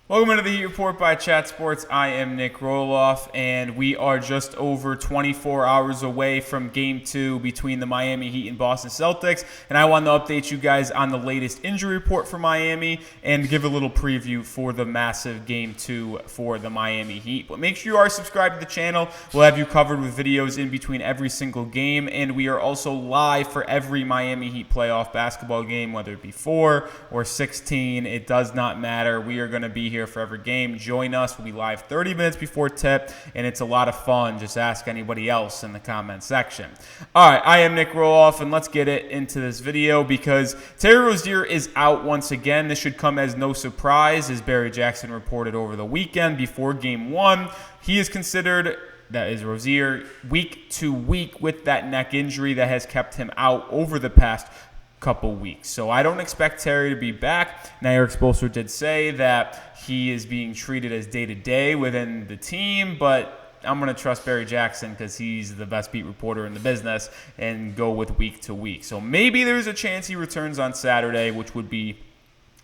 Welcome into the Heat Report by Chat Sports. I am Nic Rohloff, and we are just over 24 hours away from Game 2 between the Miami Heat and Boston Celtics. And I want to update you guys on the latest injury report for Miami and give a little preview for the massive Game 2 for the Miami Heat. But make sure you are subscribed to the channel. We'll have you covered with videos in between every single game, and we are also live for every Miami Heat playoff basketball game, whether it be 4 or 16. It does not matter. We are going to be here for every game. Join us. We'll be live 30 minutes before tip, and it's a lot of fun. Just ask anybody else in the comment section. All right, I am Nic Rohloff, and let's get it into this video because Terry Rozier is out once again. This should come as no surprise, as Barry Jackson reported over the weekend before Game 1. He is considered, that is Rozier, week to week with that neck injury that has kept him out over the past couple weeks. So I don't expect Terry to be back. Now, Erik Spoelstra did say that he is being treated as day-to-day within the team, but I'm going to trust Barry Jackson because he's the best beat reporter in the business and go with week to week. So maybe there's a chance he returns on Saturday, which would be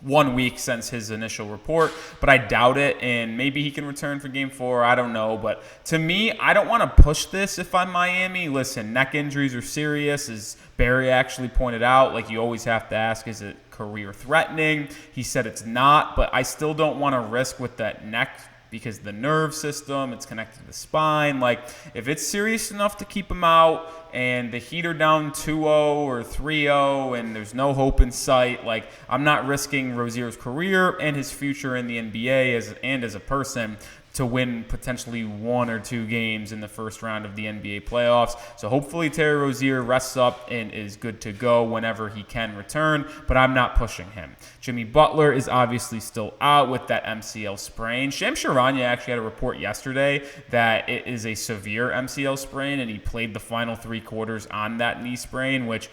1 week since his initial report, but I doubt it, and maybe he can return for Game 4. I don't know, but to me, I don't want to push this if I'm Miami. Listen, neck injuries are serious, as Barry actually pointed out. Like, you always have to ask, is it career-threatening? He said it's not, but I still don't want to risk with that neck because the nerve system, it's connected to the spine. Like, if it's serious enough to keep him out and the Heat are down 2-0 or 3-0 and there's no hope in sight, like, I'm not risking Rozier's career and his future in the NBA as a person to win potentially 1 or 2 games in the first round of the NBA playoffs. So hopefully Terry Rozier rests up and is good to go whenever he can return, but I'm not pushing him. Jimmy Butler is obviously still out with that MCL sprain. Shams Charania actually had a report yesterday that it is a severe MCL sprain, and he played the final 3 quarters on that knee sprain, which,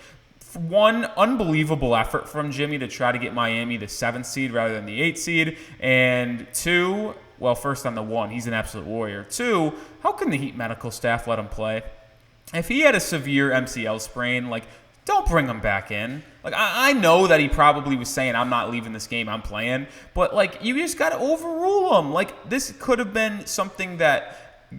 one, unbelievable effort from Jimmy to try to get Miami the 7th seed rather than the 8th seed, and 2, well, first on the 1, he's an absolute warrior. 2, how can the Heat medical staff let him play? If he had a severe MCL sprain, like, don't bring him back in. Like, I know that he probably was saying, I'm not leaving this game, I'm playing. But, like, you just got to overrule him. Like, this could have been something that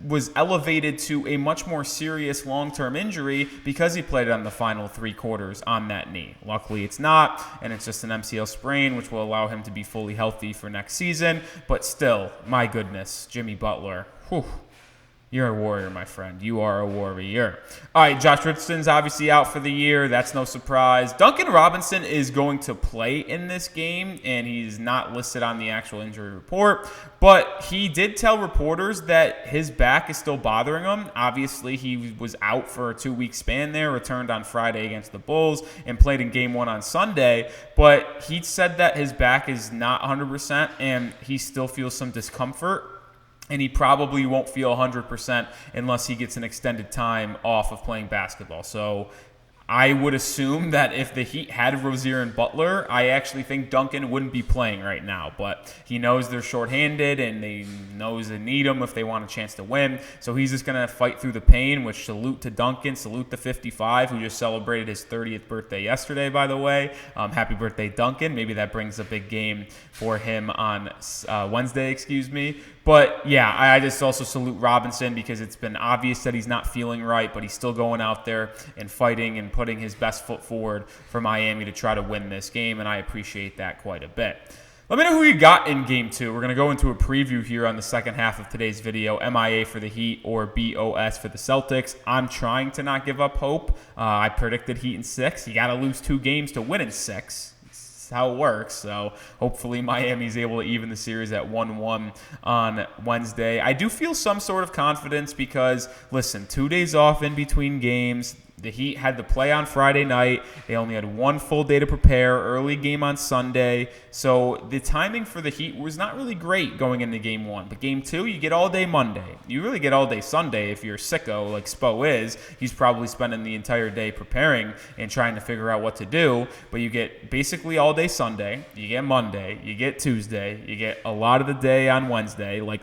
was elevated to a much more serious long-term injury because he played on the final 3 quarters on that knee. Luckily, it's not, and it's just an MCL sprain, which will allow him to be fully healthy for next season. But still, my goodness, Jimmy Butler, whew. You're a warrior, my friend. You are a warrior. All right, Josh Richardson's obviously out for the year. That's no surprise. Duncan Robinson is going to play in this game, and he's not listed on the actual injury report. But he did tell reporters that his back is still bothering him. Obviously, he was out for a 2-week span there, returned on Friday against the Bulls, and played in Game 1 on Sunday. But he said that his back is not 100%, and he still feels some discomfort. And he probably won't feel 100% unless he gets an extended time off of playing basketball. So I would assume that if the Heat had Rozier and Butler, I actually think Duncan wouldn't be playing right now. But he knows they're shorthanded, and they knows they need him if they want a chance to win. So he's just going to fight through the pain, which salute to Duncan, salute the 55, who just celebrated his 30th birthday yesterday, by the way. Happy birthday, Duncan. Maybe that brings a big game for him on Wednesday, excuse me. But, yeah, I just also salute Robinson because it's been obvious that he's not feeling right, but he's still going out there and fighting and putting his best foot forward for Miami to try to win this game, and I appreciate that quite a bit. Let me know who you got in Game 2. We're going to go into a preview here on the second half of today's video, MIA for the Heat or BOS for the Celtics. I'm trying to not give up hope. I predicted Heat in 6. You got to lose 2 games to win in 6. How it works. So hopefully Miami's able to even the series at 1-1 on Wednesday. I do feel some sort of confidence because, listen, 2 days off in between games. The Heat had to play on Friday night. They only had 1 full day to prepare, early game on Sunday. So the timing for the Heat was not really great going into Game 1. But Game 2, you get all day Monday. You really get all day Sunday if you're a sicko like Spo is. He's probably spending the entire day preparing and trying to figure out what to do. But you get basically all day Sunday. You get Monday. You get Tuesday. You get a lot of the day on Wednesday. Like,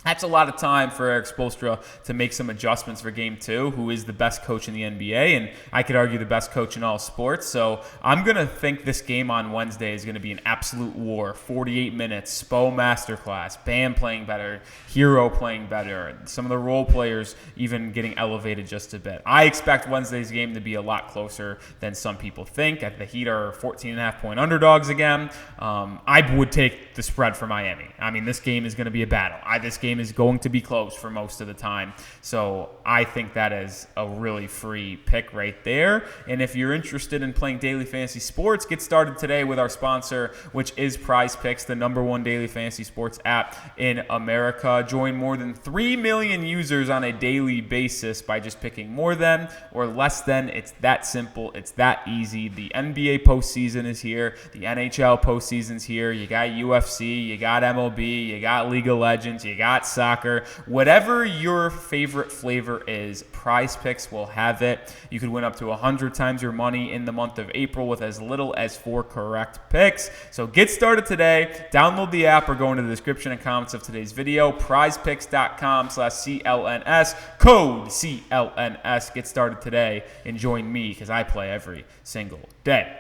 That's a lot of time for Erik Spoelstra to make some adjustments for Game 2, who is the best coach in the NBA, and I could argue the best coach in all sports. So I'm going to think this game on Wednesday is going to be an absolute war. 48 minutes, Spo masterclass, Bam playing better, Herro playing better, some of the role players even getting elevated just a bit. I expect Wednesday's game to be a lot closer than some people think. The Heat are 14.5-point underdogs again. I would take the spread for Miami. I mean, this game is going to be a battle. This game is going to be close for most of the time. So I think that is a really free pick right there. And if you're interested in playing daily fantasy sports, get started today with our sponsor, which is Prize Picks, the #1 daily fantasy sports app in America. Join more than 3 million users on a daily basis by just picking more than or less than. It's that simple. It's that easy. The NBA postseason is here. The NHL postseason's here. You got UFC. You got MLB. You got League of Legends. You got soccer. Whatever your favorite flavor is, Prize Picks will have it. You could win up to 100 times your money in the month of April with as little as 4 correct picks. So get started today. Download the app or go into the description and comments of today's video. prizepicks.com/CLNS. Code CLNS. Get started today and join me because I play every single day.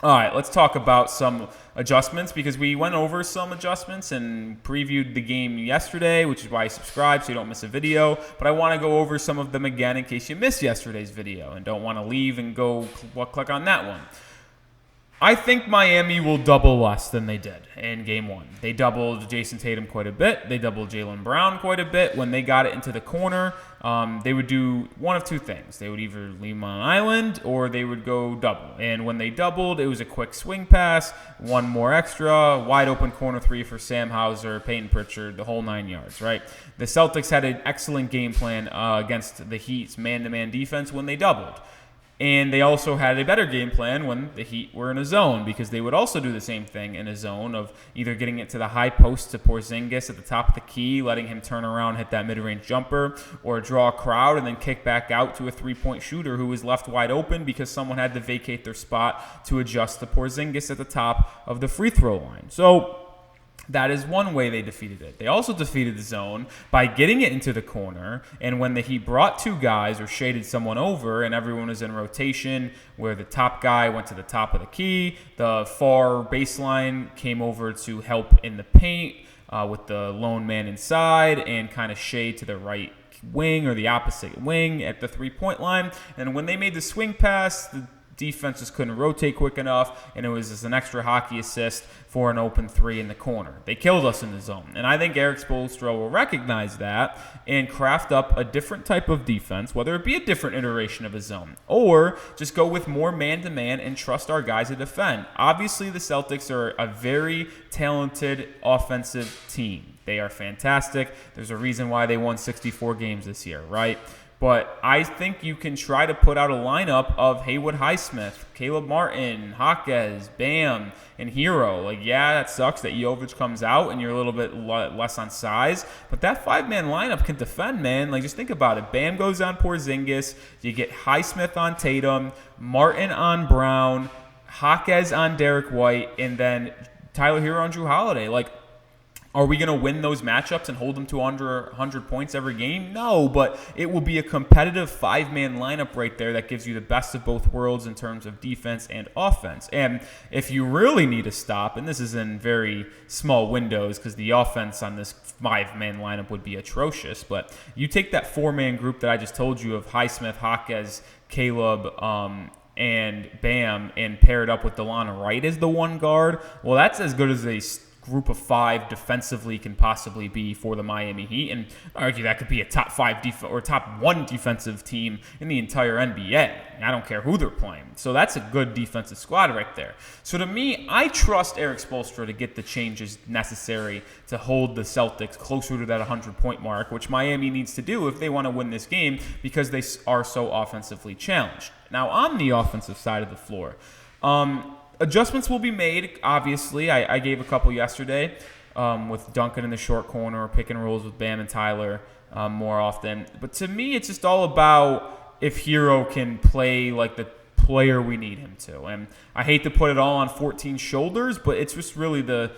All right, let's talk about some adjustments because we went over some adjustments and previewed the game yesterday, which is why you subscribe so you don't miss a video. But I want to go over some of them again in case you missed yesterday's video and don't want to leave and go click on that one. I think Miami will double less than they did in Game 1. They doubled Jason Tatum quite a bit. They doubled Jaylen Brown quite a bit. When they got it into the corner, they would do one of two things. They would either leave him on an island or they would go double. And when they doubled, it was a quick swing pass, one more extra, wide open corner 3 for Sam Hauser, Peyton Pritchard, the whole 9 yards, right? The Celtics had an excellent game plan against the Heat's man-to-man defense when they doubled. And they also had a better game plan when the Heat were in a zone because they would also do the same thing in a zone of either getting it to the high post to Porzingis at the top of the key, letting him turn around, hit that mid-range jumper, or draw a crowd and then kick back out to a three-point shooter who was left wide open because someone had to vacate their spot to adjust to Porzingis at the top of the free throw line. So that is one way they defeated it. They also defeated the zone by getting it into the corner, and when the Heat brought 2 guys or shaded someone over and everyone was in rotation where the top guy went to the top of the key, the far baseline came over to help in the paint with the lone man inside and kind of shade to the right wing or the opposite wing at the three-point line. And when they made the swing pass, the defense just couldn't rotate quick enough, and it was just an extra hockey assist for an open 3 in the corner. They killed us in the zone, and I think Erik Spoelstra will recognize that and craft up a different type of defense, whether it be a different iteration of a zone, or just go with more man-to-man and trust our guys to defend. Obviously, the Celtics are a very talented offensive team. They are fantastic. There's a reason why they won 64 games this year, right? But I think you can try to put out a lineup of Haywood Highsmith, Caleb Martin, Jaquez, Bam, and Herro. Like, yeah, that sucks that Jovic comes out and you're a little bit less on size. But that 5-man lineup can defend, man. Like, just think about it. Bam goes on Porzingis. You get Highsmith on Tatum, Martin on Brown, Jaquez on Derek White, and then Tyler Herro on Jrue Holiday. Like, are we going to win those matchups and hold them to under 100 points every game? No, but it will be a competitive 5-man lineup right there that gives you the best of both worlds in terms of defense and offense. And if you really need a stop, and this is in very small windows because the offense on this 5-man lineup would be atrocious, but you take that 4-man group that I just told you of Highsmith, Jaquez, Caleb, and Bam, and pair it up with DeLon Wright as the 1 guard, well, that's as good as a group of 5 defensively can possibly be for the Miami Heat, and I argue that could be a top 5 or top 1 defensive team in the entire NBA. I don't care who they're playing. So that's a good defensive squad right there. So to me, I trust Erik Spoelstra to get the changes necessary to hold the Celtics closer to that 100-point mark, which Miami needs to do if they want to win this game because they are so offensively challenged. Now, on the offensive side of the floor, adjustments will be made, obviously. I gave a couple yesterday with Duncan in the short corner, pick and rolls with Bam and Tyler more often. But to me, it's just all about if Herro can play like the player we need him to. And I hate to put it all on 14 shoulders, but it's just really the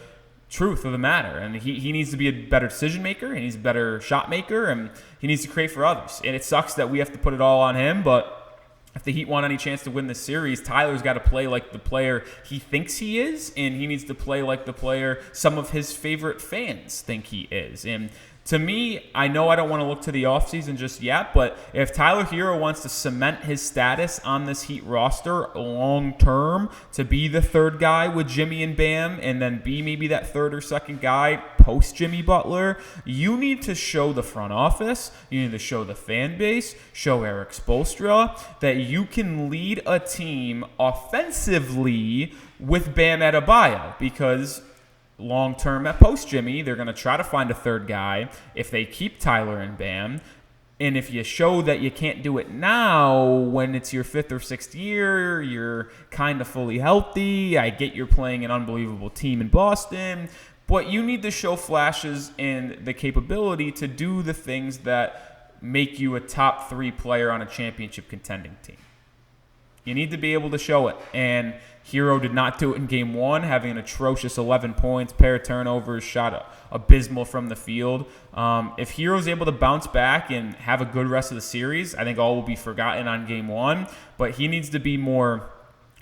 truth of the matter. And he needs to be a better decision maker, and he's a better shot maker, and he needs to create for others. And it sucks that we have to put it all on him, but if the Heat want any chance to win this series, Tyler's got to play like the player he thinks he is, and he needs to play like the player some of his favorite fans think he is. And to me, I know I don't want to look to the offseason just yet, but if Tyler Herro wants to cement his status on this Heat roster long term to be the third guy with Jimmy and Bam, and then be maybe that third or second guy post Jimmy Butler, you need to show the front office, you need to show the fan base, show Erik Spoelstra that you can lead a team offensively with Bam Adebayo, because long-term at post-Jimmy, they're going to try to find a third guy if they keep Tyler and Bam. And if you show that you can't do it now when it's your 5th or 6th year, you're kind of fully healthy. I get you're playing an unbelievable team in Boston, but you need to show flashes and the capability to do the things that make you a top 3 player on a championship contending team. You need to be able to show it. And Herro did not do it in Game 1, having an atrocious 11 points, pair of turnovers, shot abysmal from the field. If Herro's able to bounce back and have a good rest of the series, I think all will be forgotten on Game 1. But he needs to be more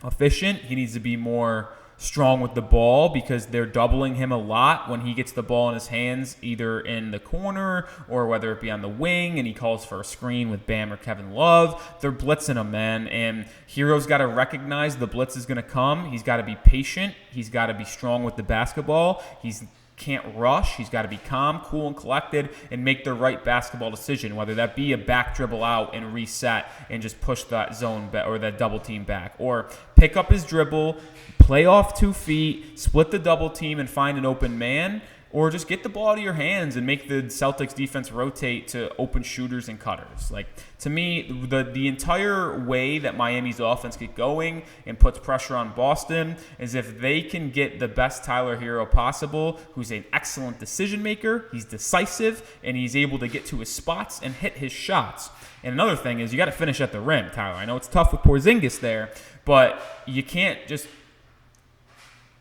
efficient. He needs to be more strong with the ball, because they're doubling him a lot when he gets the ball in his hands, either in the corner or whether it be on the wing, and he calls for a screen with Bam or Kevin Love. They're blitzing him, man, and Herro's got to recognize the blitz is going to come. He's got to be patient. He's got to be strong with the basketball. He's can't rush. He's got to be calm, cool, and collected and make the right basketball decision, whether that be a back dribble out and reset and just push that zone or that double team back, or pick up his dribble, play off 2 feet, split the double team and find an open man, or just get the ball out of your hands and make the Celtics defense rotate to open shooters and cutters. Like, to me, the entire way that Miami's offense gets going and puts pressure on Boston is if they can get the best Tyler Herro possible, who's an excellent decision maker, he's decisive, and he's able to get to his spots and hit his shots. And another thing is you got to finish at the rim, Tyler. I know it's tough with Porzingis there, but you can't just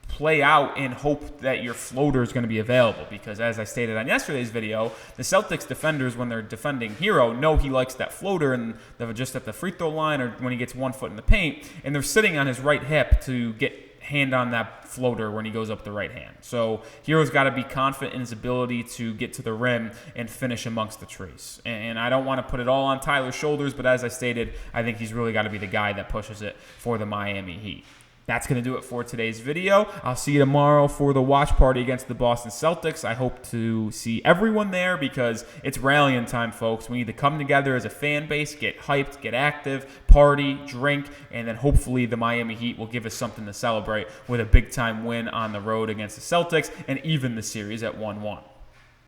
play out and hope that your floater is going to be available, because as I stated on yesterday's video, the Celtics defenders, when they're defending Herro, know he likes that floater, and they're just at the free throw line or when he gets 1 foot in the paint, and they're sitting on his right hip to get hand on that floater when he goes up the right hand. So Herro's got to be confident in his ability to get to the rim and finish amongst the trees. And I don't want to put it all on Tyler's shoulders, but as I stated, I think he's really got to be the guy that pushes it for the Miami Heat. That's going to do it for today's video. I'll see you tomorrow for the watch party against the Boston Celtics. I hope to see everyone there, because it's rallying time, folks. We need to come together as a fan base, get hyped, get active, party, drink, and then hopefully the Miami Heat will give us something to celebrate with a big-time win on the road against the Celtics and even the series at 1-1.